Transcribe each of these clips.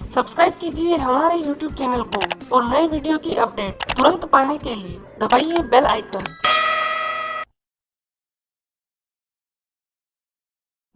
Subscribe कीजिए हमारे YouTube channel को और नए वीडियो की अपडेट तुरंत पाने के लिए दबाइए बेल आइकन।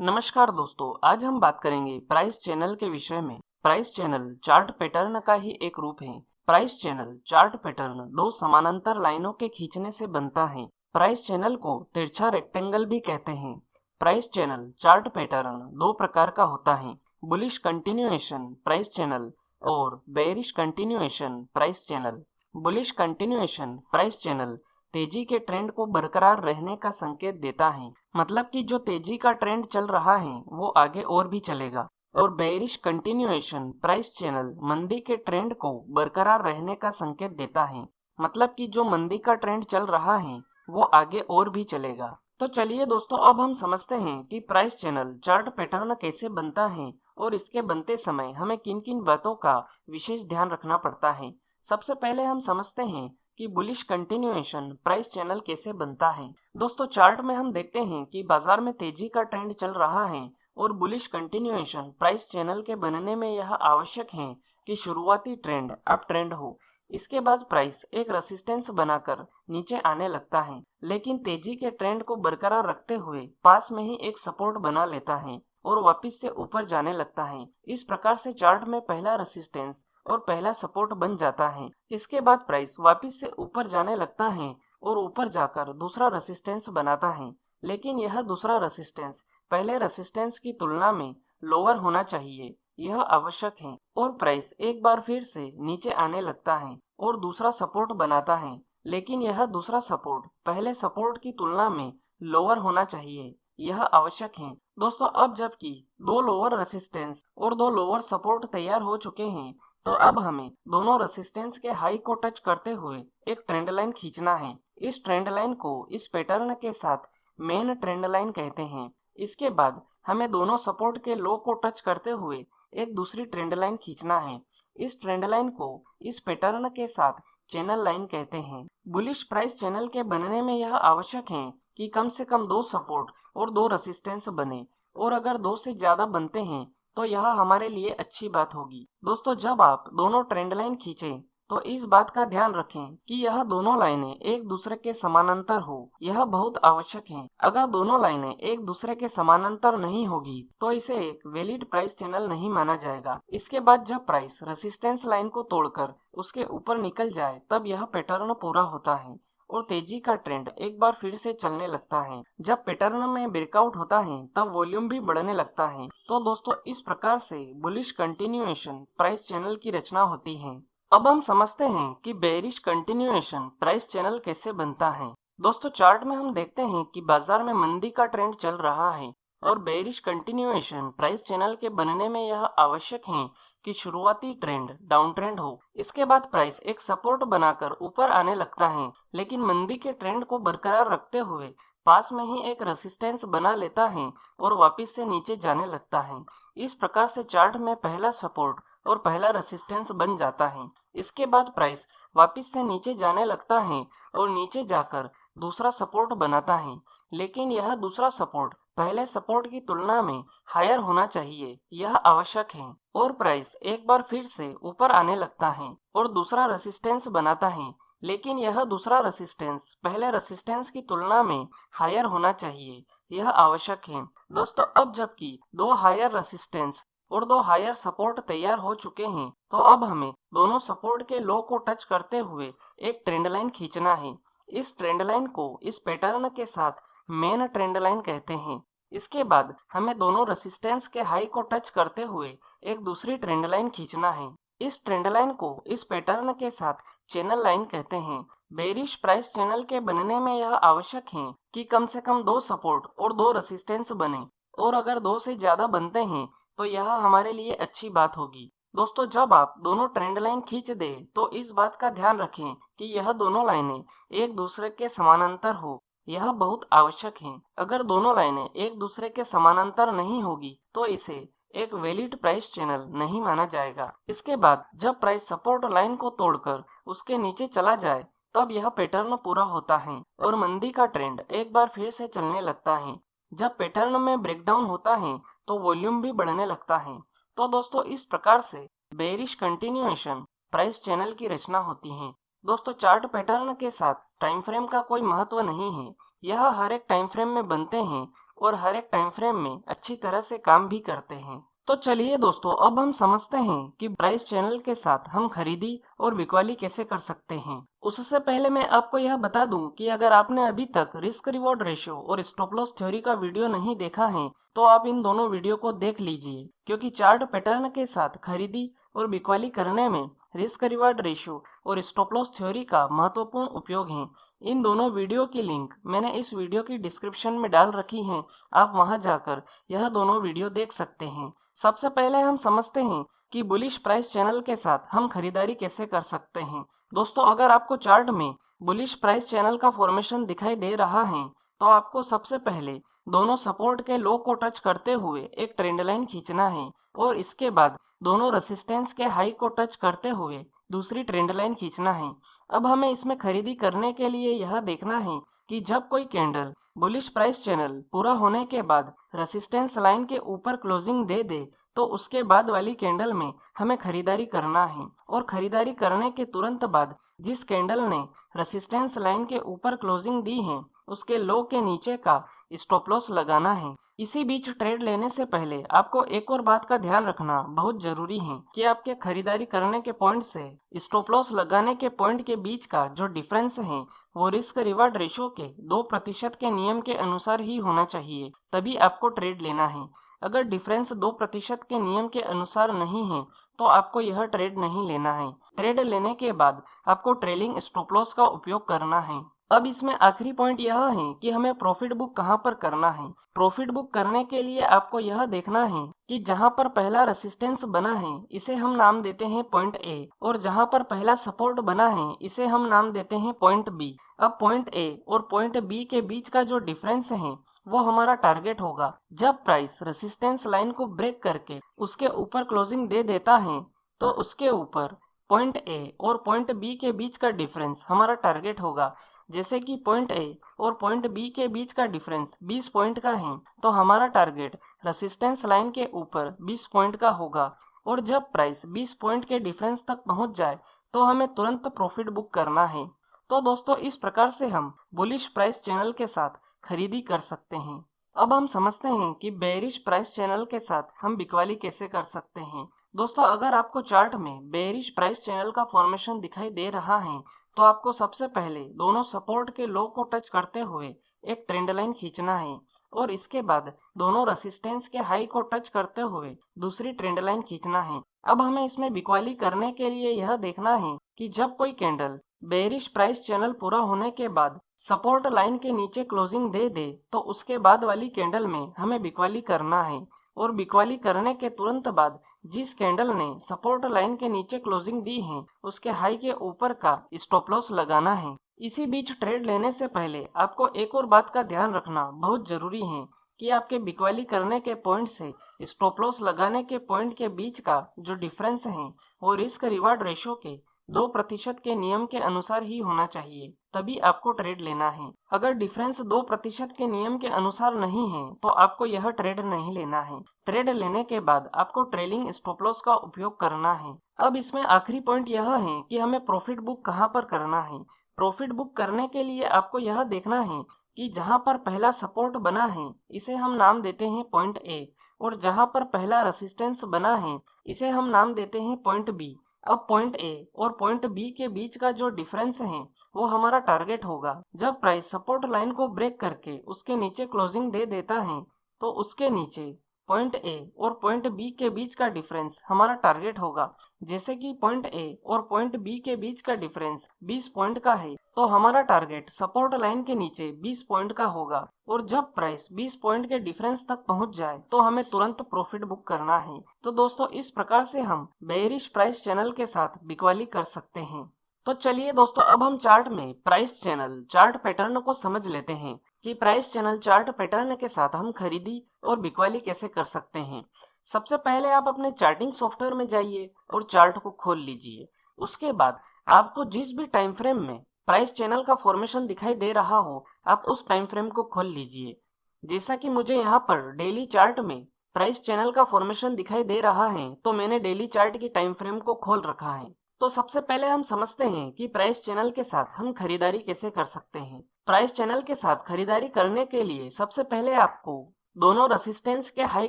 नमस्कार दोस्तों, आज हम बात करेंगे प्राइस चैनल के विषय में। प्राइस चैनल चार्ट पैटर्न का ही एक रूप है। प्राइस चैनल चार्ट पैटर्न दो समानांतर लाइनों के खींचने से बनता है। प्राइस चैनल को तिरछा रेक्टेंगल भी कहते हैं। प्राइस चैनल चार्ट पैटर्न दो प्रकार का होता है, बुलिश कंटिन्यूएशन प्राइस चैनल और bearish continuation price channel. Bullish continuation price channel तेजी के ट्रेंड को बरकरार रहने का संकेत देता है, मतलब कि जो तेजी का ट्रेंड चल रहा है वो आगे और भी चलेगा। और बेयरिश कंटिन्यूएशन प्राइस चैनल मंदी के ट्रेंड को बरकरार रहने का संकेत देता है, मतलब कि जो मंदी का ट्रेंड चल रहा है वो आगे और भी चलेगा। तो चलिए दोस्तों, अब हम समझते हैं कि प्राइस चैनल चार्ट पैटर्न कैसे बनता है और इसके बनते समय हमें किन किन बातों का विशेष ध्यान रखना पड़ता है। सबसे पहले हम समझते हैं कि बुलिश कंटिन्यूएशन प्राइस चैनल कैसे बनता है। दोस्तों, चार्ट में हम देखते हैं कि बाजार में तेजी का ट्रेंड चल रहा है और बुलिश कंटिन्यूएशन प्राइस चैनल के बनने में यह आवश्यक है कि शुरुआती ट्रेंड अप ट्रेंड हो। इसके बाद प्राइस एक रेसिस्टेंस बनाकर नीचे आने लगता है, लेकिन तेजी के ट्रेंड को बरकरार रखते हुए पास में ही एक सपोर्ट बना लेता है और वापस से ऊपर जाने लगता है। इस प्रकार से चार्ट में पहला रेसिस्टेंस और पहला सपोर्ट बन जाता है। इसके बाद प्राइस वापस से ऊपर जाने लगता है और ऊपर जाकर दूसरा रेसिस्टेंस बनाता है, लेकिन यह दूसरा रेसिस्टेंस पहले रेसिस्टेंस की तुलना में लोअर होना चाहिए, यह आवश्यक है। और प्राइस एक बार फिर से नीचे आने लगता है और दूसरा सपोर्ट बनाता है, लेकिन यह दूसरा सपोर्ट पहले सपोर्ट की तुलना में लोअर होना चाहिए, यह आवश्यक है। दोस्तों, अब जबकि दो लोअर रेसिस्टेंस और दो लोअर सपोर्ट तैयार हो चुके हैं, तो अब हमें दोनों रेसिस्टेंस के हाई को टच करते हुए एक ट्रेंड लाइन खींचना है। इस ट्रेंड लाइन को इस पैटर्न के साथ मेन ट्रेंड लाइन कहते हैं। इसके बाद हमें दोनों सपोर्ट के लो को टच करते हुए एक दूसरी ट्रेंड लाइन खींचना है। इस ट्रेंड लाइन को इस पैटर्न के साथ चैनल लाइन कहते हैं। बुलिश प्राइस चैनल के बनने में यह आवश्यक है कि कम से कम दो सपोर्ट और दो रेसिस्टेंस बने, और अगर दो से ज्यादा बनते हैं तो यह हमारे लिए अच्छी बात होगी। दोस्तों, जब आप दोनों ट्रेंड लाइन खींचें तो इस बात का ध्यान रखें कि यह दोनों लाइनें एक दूसरे के समानांतर हो, यह बहुत आवश्यक है। अगर दोनों लाइनें एक दूसरे के समानांतर नहीं होगी तो इसे एक वैलिड प्राइस चैनल नहीं माना जाएगा। इसके बाद जब प्राइस रेसिस्टेंस लाइन को तोड़कर उसके ऊपर निकल जाए तब यह पैटर्न पूरा होता है और तेजी का ट्रेंड एक बार फिर से चलने लगता है। जब पैटर्न में ब्रेकआउट होता है तब वॉल्यूम भी बढ़ने लगता है। तो दोस्तों, इस प्रकार से बुलिश कंटिन्यूएशन प्राइस चैनल की रचना होती है। अब हम समझते हैं कि बेयरिश कंटिन्यूएशन प्राइस चैनल कैसे बनता है। दोस्तों, चार्ट में हम देखते हैं कि बाजार में मंदी का ट्रेंड चल रहा है और बेयरिश कंटिन्यूएशन प्राइस चैनल के बनने में यह आवश्यक है कि शुरुआती ट्रेंड डाउन ट्रेंड हो। इसके बाद प्राइस एक सपोर्ट बनाकर ऊपर आने लगता है, लेकिन मंदी के ट्रेंड को बरकरार रखते हुए पास में ही एक रेसिस्टेंस बना लेता है और वापस से नीचे जाने लगता है। इस प्रकार से चार्ट में पहला सपोर्ट और पहला रेसिस्टेंस बन जाता है। इसके बाद प्राइस वापस से नीचे जाने लगता है और नीचे जाकर दूसरा सपोर्ट बनाता है, लेकिन यह दूसरा सपोर्ट पहले सपोर्ट की तुलना में हायर होना चाहिए, यह आवश्यक है। और प्राइस एक बार फिर से ऊपर आने लगता है और दूसरा रेसिस्टेंस बनाता है, लेकिन यह दूसरा रेसिस्टेंस पहले रेसिस्टेंस की तुलना में हायर होना चाहिए, यह आवश्यक है। दोस्तों, अब जबकि दो हायर रेसिस्टेंस और दो हायर सपोर्ट तैयार हो चुके हैं, तो अब हमें दोनों सपोर्ट के लो को टच करते हुए एक ट्रेंड लाइन खींचना है। इस ट्रेंड लाइन को इस पैटर्न के साथ मेन ट्रेंड लाइन कहते हैं। इसके बाद हमें दोनों रेसिस्टेंस के हाई को टच करते हुए एक दूसरी ट्रेंड लाइन खींचना है। इस ट्रेंड लाइन को इस पैटर्न के साथ चैनल लाइन कहते हैं। बेयरिश प्राइस चैनल के बनने में यह आवश्यक है कि कम से कम दो सपोर्ट और दो रेसिस्टेंस बने, और अगर दो से ज्यादा बनते हैं तो यह हमारे लिए अच्छी बात होगी। दोस्तों, जब आप दोनों ट्रेंड लाइन खींच दे तो इस बात का ध्यान रखें कि यह दोनों लाइनें एक दूसरे के समानांतर हो, यह बहुत आवश्यक है। अगर दोनों लाइनें एक दूसरे के समानांतर नहीं होगी तो इसे एक वैलिड प्राइस चैनल नहीं माना जाएगा। इसके बाद जब प्राइस सपोर्ट लाइन को तोड़कर उसके नीचे चला जाए तब यह पैटर्न पूरा होता है और मंदी का ट्रेंड एक बार फिर से चलने लगता है। जब पैटर्न में ब्रेकडाउन होता है तो वॉल्यूम भी बढ़ने लगता है। तो दोस्तों, इस प्रकार से बेयरिश कंटिन्यूएशन प्राइस चैनल की रचना होती है। दोस्तों, चार्ट पैटर्न के साथ टाइम फ्रेम का कोई महत्व नहीं है। यह हर एक टाइम फ्रेम में बनते हैं और हर एक टाइम फ्रेम में अच्छी तरह से काम भी करते हैं। तो चलिए दोस्तों, अब हम समझते हैं कि प्राइस चैनल के साथ हम खरीदी और बिकवाली कैसे कर सकते हैं। उससे पहले मैं आपको यह बता दूं कि अगर आपने अभी तक रिस्क रिवॉर्ड रेशियो और स्टॉप लॉस थ्योरी का वीडियो नहीं देखा है तो आप इन दोनों वीडियो को देख लीजिए, क्योंकि चार्ट पैटर्न के साथ खरीदी और बिकवाली करने में रिस्क रिवॉर्ड रेशियो और स्टॉप लॉस थ्योरी का महत्वपूर्ण उपयोग है। इन दोनों वीडियो की लिंक मैंने इस वीडियो की डिस्क्रिप्शन में डाल रखी है, आप वहां जाकर यह दोनों वीडियो देख सकते हैं। सबसे पहले हम समझते हैं कि बुलिश प्राइस चैनल के साथ हम खरीदारी कैसे कर सकते हैं। दोस्तों, अगर आपको चार्ट में बुलिश प्राइस चैनल का फॉर्मेशन दिखाई दे रहा है तो आपको सबसे पहले दोनों सपोर्ट के लो को टच करते हुए एक ट्रेंड लाइन खींचना है और इसके बाद दोनों रेसिस्टेंस के हाई को टच करते हुए दूसरी ट्रेंड लाइन खींचना है। अब हमें इसमें खरीदी करने के लिए यह देखना है कि जब कोई कैंडल बुलिश प्राइस चैनल पूरा होने के बाद रेसिस्टेंस लाइन के ऊपर क्लोजिंग दे दे तो उसके बाद वाली कैंडल में हमें खरीदारी करना है और खरीदारी करने के तुरंत बाद जिस कैंडल ने रेसिस्टेंस लाइन के ऊपर क्लोजिंग दी है उसके लो के नीचे का स्टॉप लॉस लगाना है। इसी बीच ट्रेड लेने से पहले आपको एक और बात का ध्यान रखना बहुत जरूरी है कि आपके खरीदारी करने के पॉइंट से स्टॉप लॉस लगाने के पॉइंट के बीच का जो डिफरेंस है वो रिस्क रिवार्ड रेशो के 2% के नियम के अनुसार ही होना चाहिए, तभी आपको ट्रेड लेना है। अगर डिफरेंस 2% के नियम के अनुसार नहीं है तो आपको यह ट्रेड नहीं लेना है। ट्रेड लेने के बाद आपको ट्रेलिंग स्टॉप लॉस का उपयोग करना है। अब इसमें आखिरी पॉइंट यह है कि हमें प्रॉफिट बुक कहां पर करना है। प्रॉफिट बुक करने के लिए आपको यह देखना है कि जहां पर पहला रेसिस्टेंस बना है इसे हम नाम देते हैं पॉइंट ए और जहां पर पहला सपोर्ट बना है इसे हम नाम देते हैं पॉइंट बी। अब पॉइंट ए और पॉइंट बी के बीच का जो डिफरेंस है वो हमारा टारगेट होगा। जब प्राइस रेसिस्टेंस लाइन को ब्रेक करके उसके ऊपर क्लोजिंग दे देता है तो उसके ऊपर पॉइंट ए और पॉइंट बी के बीच का डिफरेंस हमारा टारगेट होगा। जैसे कि पॉइंट ए और पॉइंट बी के बीच का डिफरेंस 20 पॉइंट का है तो हमारा टारगेट रेसिस्टेंस लाइन के ऊपर 20 पॉइंट का होगा और जब प्राइस 20 पॉइंट के डिफरेंस तक पहुंच जाए तो हमें तुरंत प्रॉफिट बुक करना है। तो दोस्तों, इस प्रकार से हम बुलिश प्राइस चैनल के साथ खरीदी कर सकते हैं। अब हम समझते हैं कि बेयरिश प्राइस चैनल के साथ हम बिकवाली कैसे कर सकते हैं। दोस्तों, अगर आपको चार्ट में बेयरिश प्राइस चैनल का फॉर्मेशन दिखाई दे रहा है तो आपको सबसे पहले दोनों सपोर्ट के लो को टच करते हुए एक ट्रेंड लाइन खींचना है और इसके बाद दोनों रेसिस्टेंस के हाई को टच करते हुए दूसरी ट्रेंड लाइन खींचना है। अब हमें इसमें बिकवाली करने के लिए यह देखना है कि जब कोई कैंडल बेयरिश प्राइस चैनल पूरा होने के बाद सपोर्ट लाइन के नीचे क्लोजिंग दे दे तो उसके बाद वाली कैंडल में हमें बिकवाली करना है और बिकवाली करने के तुरंत बाद जिस कैंडल ने सपोर्ट लाइन के नीचे क्लोजिंग दी है उसके हाई के ऊपर का स्टॉप लॉस लगाना है। इसी बीच ट्रेड लेने से पहले आपको एक और बात का ध्यान रखना बहुत जरूरी है कि आपके बिकवाली करने के पॉइंट से स्टॉप लॉस लगाने के पॉइंट के बीच का जो डिफरेंस है वो रिस्क रिवार्ड रेशो के 2% के नियम के अनुसार ही होना चाहिए, तभी आपको ट्रेड लेना है। अगर डिफरेंस 2% के नियम के अनुसार नहीं है तो आपको यह ट्रेड नहीं लेना है। ट्रेड लेने के बाद आपको ट्रेलिंग स्टॉप लॉस का उपयोग करना है। अब इसमें आखिरी पॉइंट यह है कि हमें प्रॉफिट बुक कहां पर करना है। प्रॉफिट बुक करने के लिए आपको यह देखना है कि जहां पर पहला सपोर्ट बना है इसे हम नाम देते हैं पॉइंट ए और जहां पर पहला रेसिस्टेंस बना है इसे हम नाम देते हैं पॉइंट बी। अब पॉइंट ए और पॉइंट बी के बीच का जो डिफरेंस है वो हमारा टारगेट होगा। जब प्राइस सपोर्ट लाइन को ब्रेक करके उसके नीचे क्लोजिंग दे देता है तो उसके नीचे पॉइंट ए और पॉइंट बी के बीच का डिफरेंस हमारा टारगेट होगा। जैसे कि पॉइंट ए और पॉइंट बी के बीच का डिफरेंस 20 पॉइंट का है तो हमारा टारगेट सपोर्ट लाइन के नीचे 20 पॉइंट का होगा और जब प्राइस 20 पॉइंट के डिफरेंस तक पहुंच जाए तो हमें तुरंत प्रॉफिट बुक करना है। तो दोस्तों, इस प्रकार से हम बेयरिश प्राइस चैनल के साथ बिकवाली कर सकते हैं। तो चलिए दोस्तों, अब हम चार्ट में प्राइस चैनल चार्ट पैटर्न को समझ लेते हैं कि प्राइस चैनल चार्ट पैटर्न के साथ हम खरीदी और बिकवाली कैसे कर सकते हैं। सबसे पहले आप अपने चार्टिंग सॉफ्टवेयर में जाइए और चार्ट को खोल लीजिए। उसके बाद आपको जिस भी टाइम फ्रेम में प्राइस चैनल का फॉर्मेशन दिखाई दे रहा हो आप उस टाइम फ्रेम को खोल लीजिए। जैसा कि मुझे यहाँ पर डेली चार्ट में प्राइस चैनल का फॉर्मेशन दिखाई दे रहा है तो मैंने डेली चार्ट की टाइम फ्रेम को खोल रखा है। तो सबसे पहले हम समझते हैं कि प्राइस चैनल के साथ हम खरीदारी कैसे कर सकते हैं। प्राइस चैनल के साथ खरीदारी करने के लिए सबसे पहले आपको दोनों रेसिस्टेंस के हाई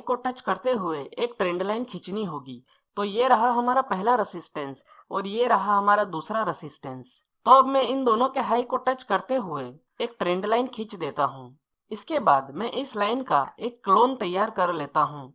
को टच करते हुए एक ट्रेंड लाइन खींचनी होगी। तो ये रहा हमारा पहला रेसिस्टेंस और ये रहा हमारा दूसरा रेसिस्टेंस। तो अब मैं इन दोनों के हाई को टच करते हुए एक ट्रेंड लाइन खींच देता हूँ। इसके बाद मैं इस लाइन का एक क्लोन तैयार कर लेता हूँ।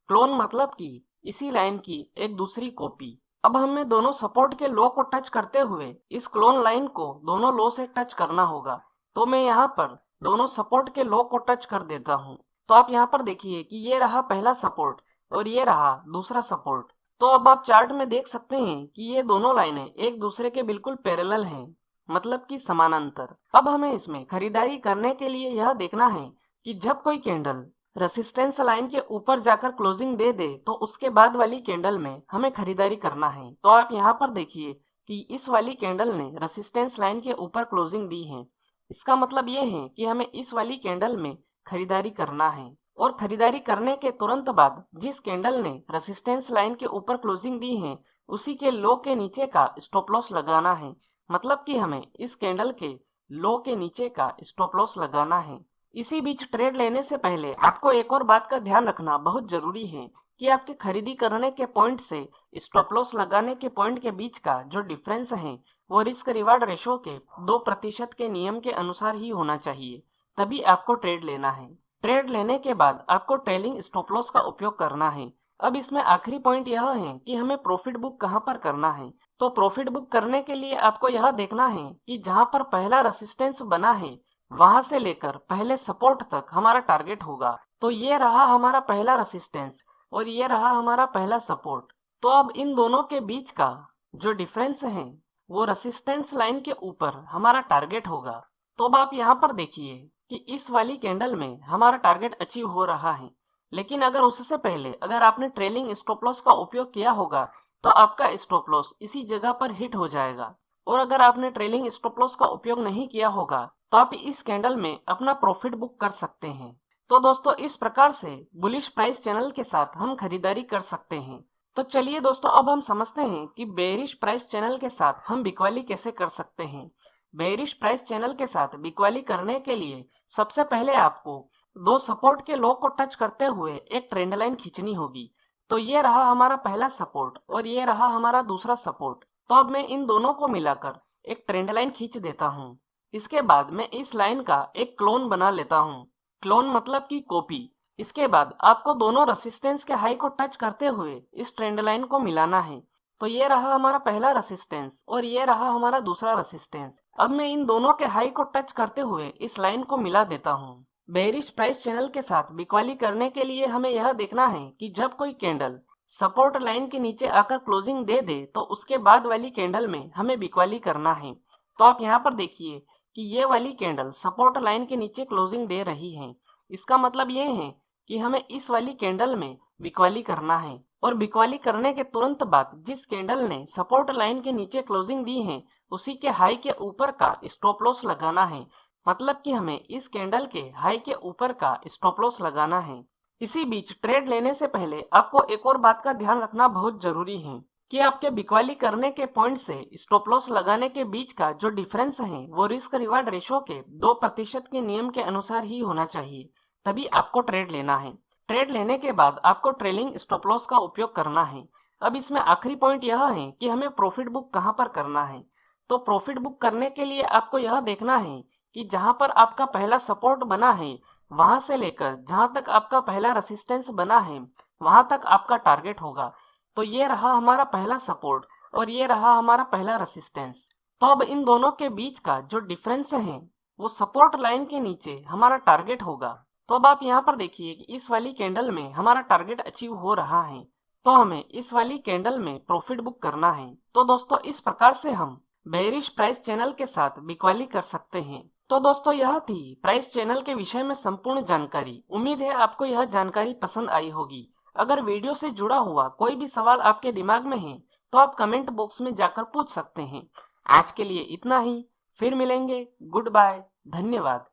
क्लोन मतलब कि इसी लाइन की एक दूसरी कॉपी। अब हमें दोनों सपोर्ट के लो को टच करते हुए इस क्लोन लाइन को दोनों लो से टच करना होगा। तो मैं यहाँ पर दोनों सपोर्ट के लो को टच कर देता हूँ। तो आप यहाँ पर देखिए कि ये रहा पहला सपोर्ट और ये रहा दूसरा सपोर्ट। तो अब आप चार्ट में देख सकते हैं कि ये दोनों लाइनें एक दूसरे के बिल्कुल पैरेलल हैं, मतलब कि समानांतर। अब हमें इसमें खरीदारी करने के लिए यह देखना है कि जब कोई कैंडल रेसिस्टेंस लाइन के ऊपर जाकर क्लोजिंग दे दे तो उसके बाद वाली कैंडल में हमें खरीदारी करना है। तो आप यहाँ पर देखिए कि इस वाली कैंडल ने रेसिस्टेंस लाइन के ऊपर क्लोजिंग दी है। इसका मतलब ये है कि हमें इस वाली कैंडल में खरीदारी करना है। और खरीदारी करने के तुरंत बाद जिस कैंडल ने रेसिस्टेंस लाइन के ऊपर क्लोजिंग दी है उसी के लो के नीचे का स्टॉप लॉस लगाना है। मतलब कि हमें इस कैंडल के लो के नीचे का स्टॉप लॉस लगाना है। इसी बीच ट्रेड लेने से पहले आपको एक और बात का ध्यान रखना बहुत जरूरी है कि आपके खरीदी करने के पॉइंट से स्टॉप लॉस लगाने के पॉइंट के बीच का जो डिफरेंस है वो रिस्क रिवार्ड रेशो के 2% के नियम के अनुसार ही होना चाहिए, तभी आपको ट्रेड लेना है। ट्रेड लेने के बाद आपको ट्रेलिंग स्टॉप लॉस का उपयोग करना है। अब इसमें आखिरी पॉइंट यह है कि हमें प्रॉफिट बुक कहां पर करना है। तो प्रॉफिट बुक करने के लिए आपको यह देखना है कि जहां पर पहला रेसिस्टेंस बना है वहां से लेकर पहले सपोर्ट तक हमारा टारगेट होगा। तो ये रहा हमारा पहला रेसिस्टेंस और ये रहा हमारा पहला सपोर्ट। तो अब इन दोनों के बीच का जो डिफरेंस है वो रेसिस्टेंस लाइन के ऊपर हमारा टारगेट होगा। तो अब आप यहाँ पर देखिए कि इस वाली कैंडल में हमारा टारगेट अचीव हो रहा है, लेकिन अगर उससे पहले अगर आपने ट्रेलिंग स्टॉप लॉस का उपयोग किया होगा तो आपका स्टॉप लॉस इसी जगह पर हिट हो जाएगा। और अगर आपने ट्रेलिंग स्टॉप लॉस का उपयोग नहीं किया होगा तो आप इस कैंडल में अपना प्रॉफिट बुक कर सकते हैं। तो दोस्तों इस प्रकार से बुलिश प्राइस चैनल के साथ हम खरीदारी कर सकते हैं। तो चलिए दोस्तों अब हम समझते हैं कि बेयरिश प्राइस चैनल के साथ हम बिकवाली कैसे कर सकते हैं। बेयरिश प्राइस चैनल के साथ बिकवाली करने के लिए सबसे पहले आपको दो सपोर्ट के लो को टच करते हुए एक ट्रेंड लाइन खींचनी होगी। तो ये रहा हमारा पहला सपोर्ट और ये रहा हमारा दूसरा सपोर्ट। तो अब मैं इन दोनों को मिलाकर एक ट्रेंड लाइन खींच देता हूँ। इसके बाद मैं इस लाइन का एक क्लोन बना लेता हूँ। क्लोन मतलब कि कॉपी। इसके बाद आपको दोनों रेसिस्टेंस के हाई को टच करते हुए इस ट्रेंड लाइन को मिलाना है। तो ये रहा हमारा पहला रेसिस्टेंस और ये रहा हमारा दूसरा रेसिस्टेंस। अब मैं इन दोनों के हाई को टच करते हुए इस लाइन को मिला देता हूँ। बेयरिश प्राइस चैनल के साथ बिकवाली करने के लिए हमें यह देखना है कि जब कोई कैंडल सपोर्ट लाइन के नीचे आकर क्लोजिंग दे दे तो उसके बाद वाली कैंडल में हमें बिकवाली करना है। तो आप यहाँ पर देखिए कि ये वाली कैंडल सपोर्ट लाइन के नीचे क्लोजिंग दे रही है। इसका मतलब ये है कि हमें इस वाली कैंडल में बिकवाली करना है। और बिकवाली करने के तुरंत बाद जिस कैंडल ने सपोर्ट लाइन के नीचे क्लोजिंग दी है उसी के हाई के ऊपर का स्टॉप लॉस लगाना है। मतलब कि हमें इस कैंडल के हाई के ऊपर का स्टॉप लॉस लगाना है। इसी बीच ट्रेड लेने से पहले आपको एक और बात का ध्यान रखना बहुत जरूरी है कि आपके बिकवाली करने के पॉइंट से स्टॉप लॉस लगाने के बीच का जो डिफरेंस है वो रिस्क रिवार्ड रेशो के 2% के नियम के अनुसार ही होना चाहिए, तभी आपको ट्रेड लेना है। ट्रेड लेने के बाद आपको ट्रेलिंग स्टॉप लॉस का उपयोग करना है। अब इसमें आखिरी पॉइंट यह है कि हमें प्रॉफिट बुक कहां पर करना है। तो प्रॉफिट बुक करने के लिए आपको यह देखना है कि जहां पर आपका पहला सपोर्ट बना है वहां से लेकर जहां तक आपका पहला रेसिस्टेंस बना है वहां तक आपका टारगेट होगा। तो ये रहा हमारा पहला सपोर्ट और ये रहा हमारा पहला रेसिस्टेंस। तो अब इन दोनों के बीच का जो डिफरेंस है वो सपोर्ट लाइन के नीचे हमारा टारगेट होगा। तो अब आप यहाँ पर देखिए कि इस वाली कैंडल में हमारा टारगेट अचीव हो रहा है। तो हमें इस वाली कैंडल में प्रॉफिट बुक करना है। तो दोस्तों इस प्रकार से हम बेयरिश प्राइस चैनल के साथ बिकवाली कर सकते हैं। तो दोस्तों यह थी प्राइस चैनल के विषय में संपूर्ण जानकारी। उम्मीद है आपको यह जानकारी पसंद आई होगी। अगर वीडियो से जुड़ा हुआ कोई भी सवाल आपके दिमाग में है तो आप कमेंट बॉक्स में जाकर पूछ सकते हैं। आज के लिए इतना ही, फिर मिलेंगे। गुड बाय, धन्यवाद।